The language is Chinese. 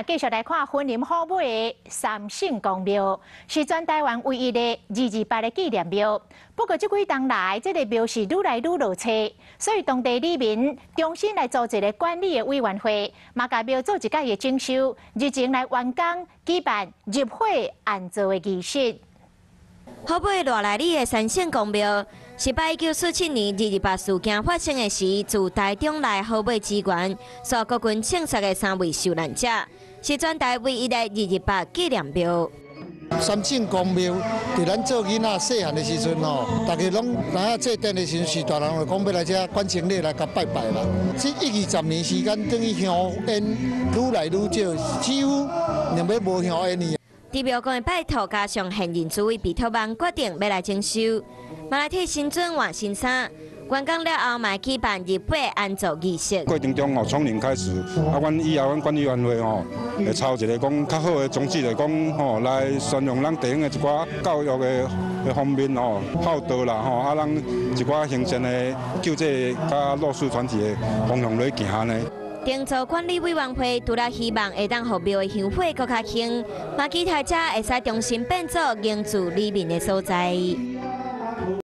继续来看婚姻好美的三圣公庙，是全台湾唯一的228的纪念庙。不过，这几冬来，这个庙是愈来愈落车，所以当地里民重新来组一个管理的委员会，嘛甲庙做一届的整修，日前来完工举办入会安坐的仪式。好美偌内里的三圣公庙，是在1947年228事件发生的时，自台中来好美之源所国军枪杀的3位受难者，是全台唯一的228纪念庙。三圣公庙，伫咱做囡仔细汉的时阵吼，大家拢来祭奠的时阵，是大人就讲要来这关清礼来甲拜拜啦。这1、20年时间，等于香烟愈来愈少，几乎连要无香烟呢。伫庙公的拜托加上现任主委比托邦决定要来征收，嘛来替新尊换新衫。完工了后，嘛举办入会安坐仪式。过程中从零开始，阮以后管理员会会抄一个讲较好的宗旨，来讲来宣扬咱地方的一寡教育的方面孝道啦咱一寡行善的救济甲弱势团体的方向来行呢。定做管理委员会除了希望会当互庙的香火更较兴，嘛期待者会使重新变作凝聚里民的所在。